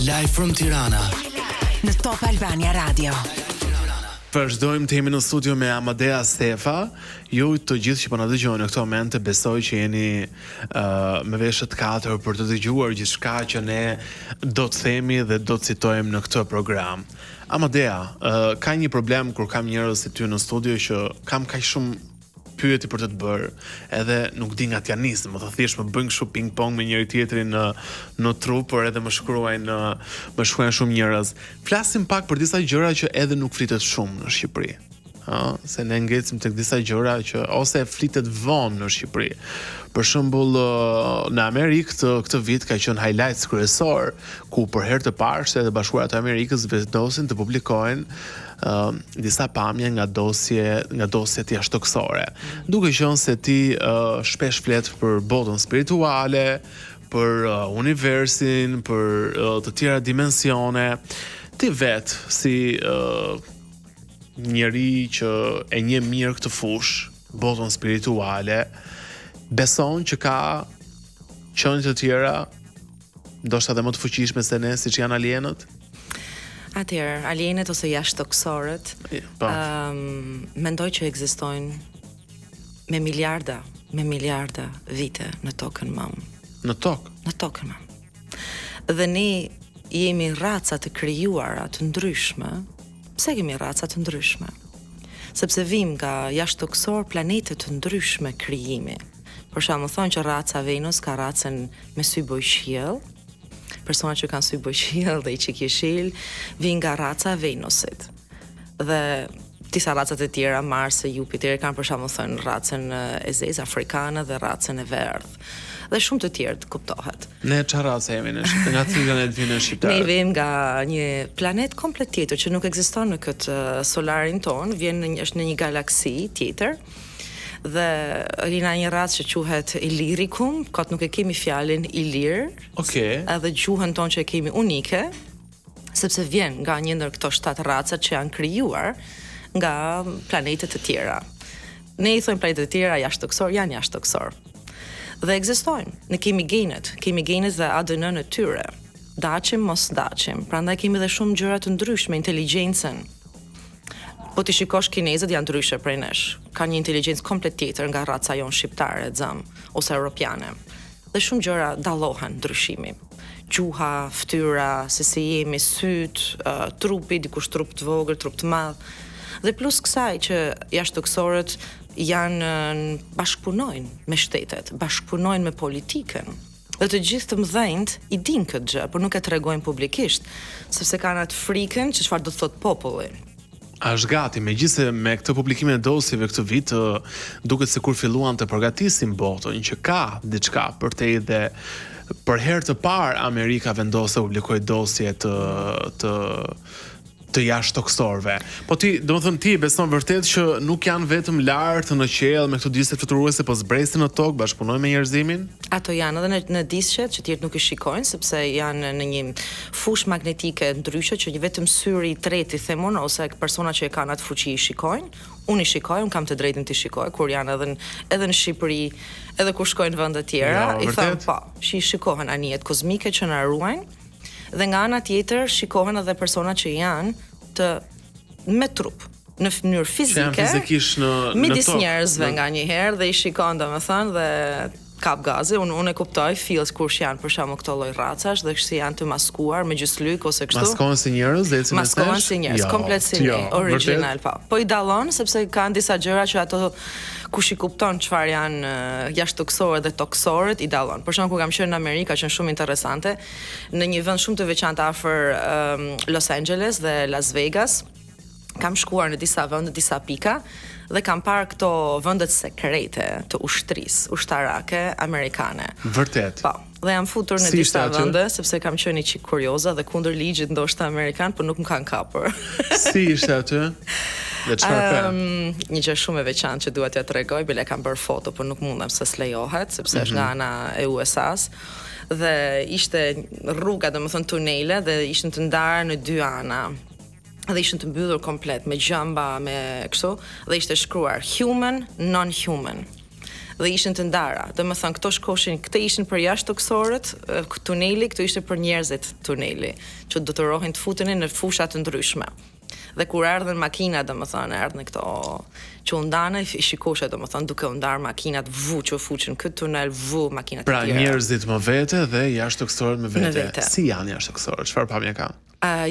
Live from Tirana në Top Albania Radio. Vazhdojmë të jemi në studio me Amadea Stefa. Ju të gjithë që po na dëgjoni në këtë moment, besoj që jeni me veshët katër për të dëgjuar gjithçka që ne do të themi dhe do të citojmë në këtë program. Amadea, ka një problem kur kam njerëz si ty në studio që kam kaq shumë pyetje për të bërë, edhe nuk di nga t'ja nis, më thjesht më bëjnë kështu ping-pong me njëri tjetrin në trup, por edhe më shkruajnë shumë njerëz. Flasim pak për disa gjëra që edhe nuk flitet shumë në Shqipëri. Se ne ngecim tek disa gjëra që ose flitet vonë në Shqipëri. Për shembull, në Amerikë këtë vit ka qenë highlights kryesor, ku për herë të parë Shtetet e Bashkuara të Amerikës vendosin të publikojnë disa pamje nga dosjet jashtëtoksore. Duke qenë se ti shpesh flet për botën spirituale, për universin, për të tjera dimensione, ti vet si njeri që e njeh mirë këtë fushë, botën spirituale, beson që ka qenie të tjera, ndoshta edhe më të fuqishme se ne, siç janë alienët? Atëherë, alienët ose jashtëtoksorët, mendoj që ekzistojnë me miliarda vite në tokën mëm. Në tokë? Në tokën mëm. Dhe ne jemi raca të krijuara të ndryshme. Pse kemi raca të ndryshme? Sepse vim nga jashtëtoksor planete të ndryshme krijimi. Për shembull, thonë që raca Venus ka racën me sy bojqiell. Persona që kanë sy bojqiell dhe i qikjeshil vijnë nga raca Venusit. Dhe disa racat e tjera, Marsi, Jupiteri, kanë për shembull thënë racën e zezë afrikane dhe racën e verdhë. Dhe shumë të tjerë të kuptohet. Ne çfarë race jemi në Shqipëri? Nga cili planet vjen në Shqiptar? Ne vim nga një planet komplet tjetër që nuk ekziston në këtë solarin ton, është në një galaksi tjetër. Dhe rina një racë që quhet Illyricum, kot nuk e kemi fjalën Ilir. Okej. Edhe gjuhën tonë që e kemi unike, sepse vjen nga një ndër këto 7 racat që janë krijuar nga planetet të tjera. Ne i thojmë planetet të tjera jashtëtoksor, janë jashtëtoksor. Dhe ekzistojnë. Ne kemi genet dhe ADN në tyre. Daqim mos daqim. Prandaj kemi edhe shumë gjëra të ndryshme, inteligjencën. Po ti shikosh kinezët janë ndryshe prej nesh. Kanë një inteligjencë komplet tjetër nga raca jonë shqiptare, ose europiane. Dhe shumë gjëra dallohen ndryshimi. Gjuha, fytyra, se si jemi, syt, trupi, dikush trup të vogël, trup të madh. Dhe plus kësaj që jashtëtoksorët bashkëpunojnë me shtetet, bashkëpunojnë me politikën. Dhe të gjithë të mëdhenjt i dinë këtë gjë, por nuk e tregojnë publikisht, sepse kanë atë frikën që çfarë do të thotë populli. Është gati, megjithëse me këtë publikimin e dosjeve këtë vit, duket sikur filluan të përgatisin botën që ka diçka për te dhe për herë të parë Amerika vendos të publikojë dosje të jashtëtoksorëve. Po ti, domethënë ti beson vërtet që nuk janë vetëm lart në qiell me këto disqe fluturuese, po zbresin në tokë, bashkëpunojnë me njerëzimin? Ato janë edhe në disqet që tjerët nuk i shikojnë, sepse janë në një fushë magnetike ndryshe që vetëm syri i tretë i themun ose persona që e kanë atë fuqi i shikojnë. Unë i shikoj, unë kam të drejtën të shikoj, kur janë edhe në Shqipëri, edhe kur shkojnë vende të tjera, i thonë po, shikohen anijet kozmike që na ruajnë. Dhe nga ana tjetër shikohen edhe persona që janë me trup në mënyrë fizike, midis njerëzve nga një herë dhe i shikon domethënë dhe kap gazi. Unë e kuptoj feels kur janë për shembull këto lloj racash dhe si janë të maskuar me gjyslyk ose kështu. Maskohen si njerëz, ecën mes nesh. Maskohen si njerëz, komplet si ne, original po. Po i dallon sepse kanë disa gjëra që ato kush i kupton çfarë janë jashtëtoksorët dhe toksorët i dallon. Për shembull kur kam qenë në Amerikë, që është shumë interesante, në një vend shumë të veçantë afër Los Angeles dhe Las Vegas, kam shkuar në disa vende, disa pika dhe kam parë këto vendet sekrete të ushtarake amerikane. Vërtet. Po. Dhe jam futur në disa vende sepse kam qenë një çik kurioza dhe kundër ligjit ndoshta amerikan, por nuk më kanë kapur. Si ishte aty? Dhe çfarë? Një gjë shumë e veçantë që dua t'ja tregoj, bile kam bërë foto, por nuk mundem se s'lejohet, sepse është nga ana e USA-s. Dhe ishte rruga, domethënë tunele, dhe ishin të ndarë në 2 ana. Dhe ishin të mbyllur komplet me gjamba, me kështu, dhe ishte shkruar human, non-human. dhe ishin të ndara. Domethënë këto shkoshin, këto ishin për jashtë toksorët, tuneli, këto ishte për njerëzit tuneli, që do të rohin të futenin në fusha të ndryshme. Dhe kur erdhën makina, domethënë erdhën këto që u ndanë, shikosha domethënë duke u ndar makinat që fuqin këtë tunel, makinat e Pra tjera. njerëzit më vete dhe jashtë toksorët më vete. Si janë jashtë toksorët? Çfarë pamje kanë?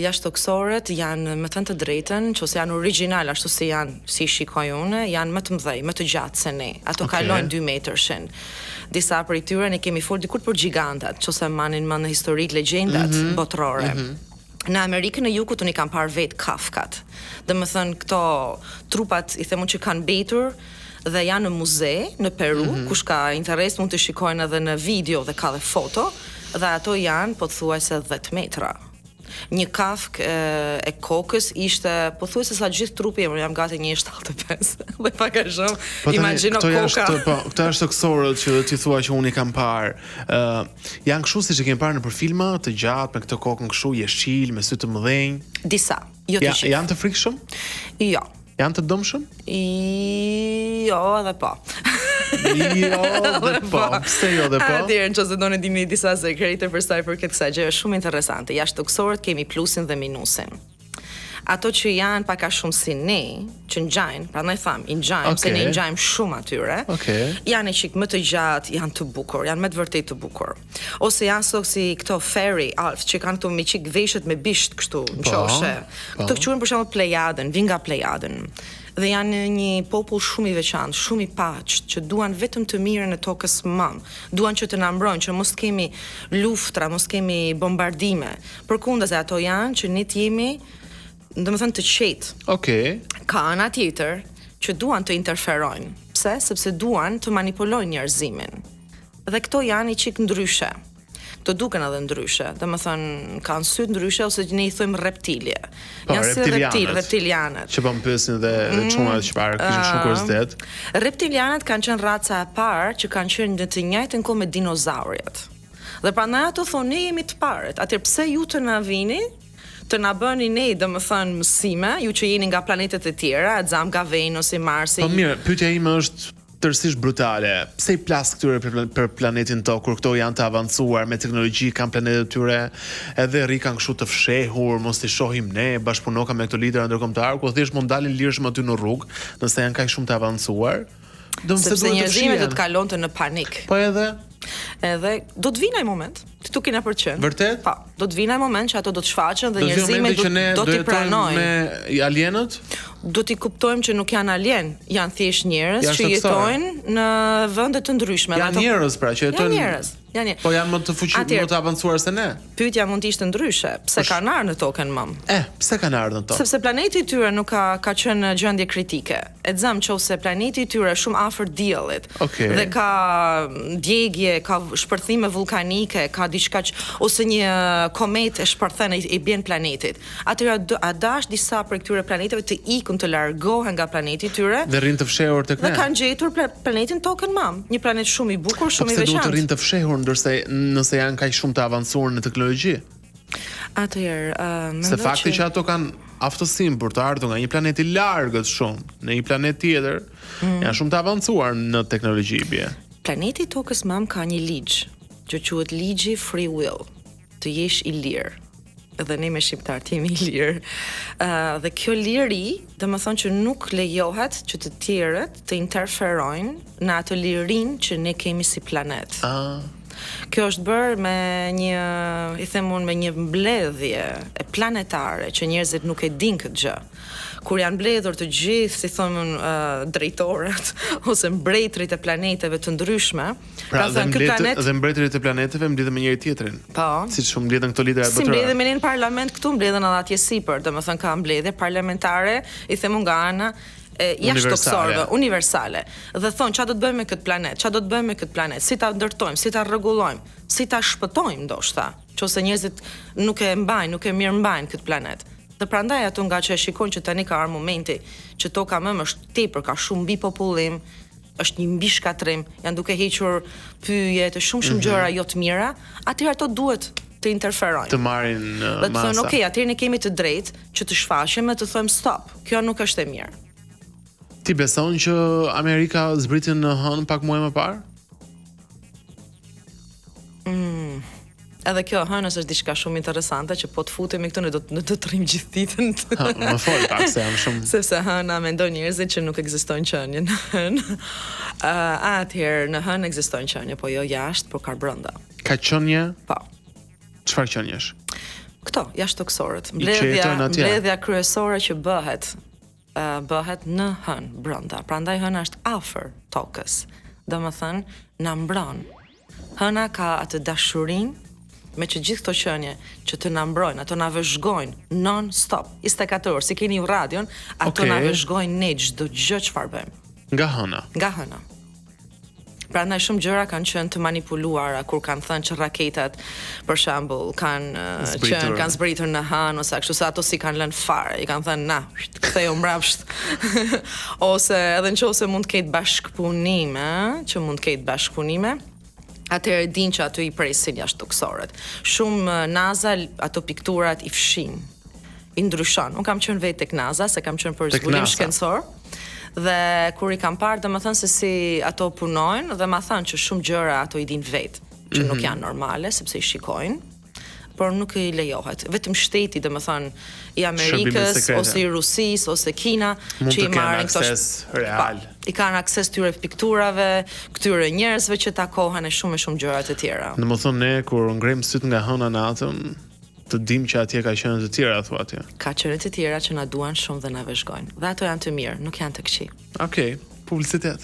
Jashtë toksorët janë me thënë të drejtën, nëse janë origjinal ashtu si janë, si shikoj unë, janë më të mëdhej, më të gjatë se ne. Ato kalojnë 2 metërshin. Disa prej tyre ne kemi folur dikur për gigantat, nëse manin në historik legjendat botërore. Në Amerikën e Jugut unë i kam parë vetë kafkat. Domethënë këto trupat i themun që kanë betur dhe janë në muze në Peru, kush ka interes mund të shikojnë edhe në video dhe ka dhe foto, dhe ato janë pothuajse 10 metra. Një kafk e kokës ishte pothuajse sa gjithë trupi jam gati 1.75 dhe pak a shumë imagjino koka. Këto është toksorët që ti thua që unë i kam parë. Janë kështu siç e kemi parë nëpër filma, të gjatë me këtë kokën kështu jeshil me sy të mëdhenj. Disa, jo të gjithë. Janë të frikshëm? Jo. Janë të dëmshëm? Jo dhe po. Jo dhe po. Pse jo dhe po? Atëherë nëse doni dini disa sekrete për sa i përket kësaj gjë është shumë interesante. Jashtë toksorët kemi plusin dhe minusin. Ato që janë pak a shumë si ne, që ngjajnë, prandaj tham, i ngjajmë, se ne ngjajmë shumë atyre. Janë çik më të gjatë, janë të bukur, janë me të vërtetë të bukur. Ose janë sot si këto fairy alf që kanë këto me çik veshët me bisht kështu, nqoshe. Këto quhen për shembull Plejadën, vin nga Plejadën. Dhe janë një popull shumë i veçantë, shumë i paqët, që duan vetëm të mirën e tokës mam. Duan që të na mbrojnë, që mos kemi luftra, mos kemi bombardime. Përkundazi ato janë që ne të jemi, domethënë të qetë. Ka ana tjetër që duan të interferojnë. Pse? Sepse duan të manipulojnë njerëzimin. Dhe këto janë i çik ndryshe. Të duken edhe ndryshe, domethënë kanë sy ndryshe ose ne i thojmë reptilje. Janë si reptilianët. Që po më pyesin dhe çunat që parë kishin shumë kuriozitet. Reptilianët kanë qenë raca e parë që kanë qenë në të njëjtën kohë me dinozaurët. Dhe prandaj ato thonë ne jemi të parët. Atëherë pse ju të na vini? Të na bëni ne, domethënë mësime, ju që jeni nga planetet e tjera, Xam nga Venusi, Marsi. Po mirë, pyetja ime është tërësisht brutale. Pse i plas këtyre për planetin Tokë kur këto janë të avancuar me teknologji, kanë planetet tyre, edhe rri kanë kështu të fshehur, mos i shohim ne, bashkëpunoka me këto lidera ndërkombëtar, ku thjesht mund dalin lirshëm aty në rrugë, nëse janë kaq shumë të avancuar. Sepse njerëzimi do të kalonte në panik. Po edhe do të vinë ai moment. Ti kena për qenë. Vërtet? Po, do të vinë ai moment që ato do të shfaqen dhe njerëzimi do t'i pranojnë. Me alienët? Do t'i kuptojmë që nuk janë alien, janë thjesht njerëz që jetojnë në vende të ndryshme. Janë njerëz pra që jetojnë. Janë njerëz. Po janë më të fuqishëm, më të avancuar se ne. Pyetja mund të ishte ndryshe, pse kanë ardhur në tokën mam? Pse kanë ardhur në tokë? Sepse planeti i tyre nuk ka qenë në gjendje kritike. E zëm nëse planeti i tyre është shumë afër diellit dhe ka djegje, ka shpërthime vulkanike, ka diçka ose një komet e shpërthen i bjen planetit. Atëherë a dash disa prej këtyre planeteve të ikën të largohen nga planeti i tyre dhe rrinë të fshehur tek ne. Dhe kanë gjetur planetin tokën mam, një planet shumë i bukur, shumë i veçantë. Pse duhet të rrinë të fshehur ndërsa nëse janë kaq shumë të avancuar në teknologji? Atëherë, se fakti që ato kanë aftësinë për të ardhur nga një planet i largët shumë në një planet tjetër, janë shumë të avancuar në teknologji bie. Planeti tokës mam ka një ligj, që quhet ligji free will, të jesh i lirë. Dhe ne me shqiptarët jemi i lirë. Dhe kjo liri, domethënë që nuk lejohet që të tjerët të interferojnë në atë lirinë që ne kemi si planet. Kjo është bërë me një, i them unë, me një mbledhje e planetare që njerëzit nuk e din këtë gjë. Kur janë mbledhur të gjithë, si thonë drejtorët ose mbretërit e planeteve të ndryshme, pra dhe mbretërit e planeteve mbledhen me njëri tjetrin. Po. Siç mbledhen këto lidera botërore. Si mbledhen me në parlament këtu, mbledhen edhe atje sipër, domethënë ka mbledhje parlamentare, i them unë nga ana jashtë toksorëve, universale. Dhe thonë çfarë do të bëjmë me këtë planet, çfarë do të bëjmë me këtë planet, si ta ndërtojmë, si ta rregullojmë, si ta shpëtojmë ndoshta, nëse njerëzit nuk e mbajnë, nuk e mirëmbajnë këtë planet. Dhe prandaj ato nga që e shikojnë që tani ka ardhur momenti që toka më është tepër, ka shumë mbi popullim, është një mbi shkatrim, janë duke hequr pyje të shumë gjëra jo të mira, atëherë ato duhet të interferojnë. Të marrin masa. Dhe të thonë, atëherë ne kemi të drejtë që të shfaqemi dhe të thojmë stop, kjo nuk është e mirë. Ti beson që Amerika zbriti në hën pak muaj më parë? Edhe kjo hënës është diçka shumë interesante që po të futemi këtu ne do të rrim gjithë ditën. Më fol pak se jam shumë. Sepse hëna mendon njerëzit që nuk ekziston qenie në hën. Atëherë në hën ekziston qenie, po jo jashtë, por ka brenda. Ka qenie? Po. Çfarë qenjesh? Këto, jashtëtoksorët. jetojnë atje. Mbledhja kryesore që bëhet në hën brenda. Prandaj hëna është afër tokës. Domethënë na mbron. Hëna ka atë dashurinë me që gjithë këto qenie që të na mbrojnë, ato na vëzhgojnë non-stop, 24 orë, si keni radion, ato na vëzhgojnë ne çdo gjë çfarë bëjmë. Nga hëna. Nga hëna. Prandaj shumë gjëra kanë qenë të manipuluara kur kanë thënë që raketat, për shembull, kanë zbritur në hënë ose kështu se ato si kanë lënë fare, i kanë thënë na, ktheu mbrapsht. Ose edhe nëse mund të ketë bashkëpunime, atëherë din që ato i presin jashtëtoksorët. Shumë NASA ato pikturat i fshin, i ndryshon. Unë kam qenë vetë tek NASA, se kam qenë për zbulim shkencor, dhe kur i kam parë, domethënë se si ato punojnë, dhe ma thënë që shumë gjëra ato i din vetë, që nuk janë normale, sepse i shikojnë, por nuk i lejohet. Vetëm shteti, domethënë, i Amerikës, ose i Rusisë, ose Kina, që i marrin këto real. I kanë akses tyre pikturave, këtyre njerëzve që takohen e shumë gjëra të tjera. Domethënë ne kur ngrem syt nga hëna natën, të dim që atje ka qenë të tjera thua atje. Ka qenë të tjera që na duan shumë dhe na vëzhgojnë. Dhe ato janë të mirë, nuk janë të këqij. Okej, publicitet.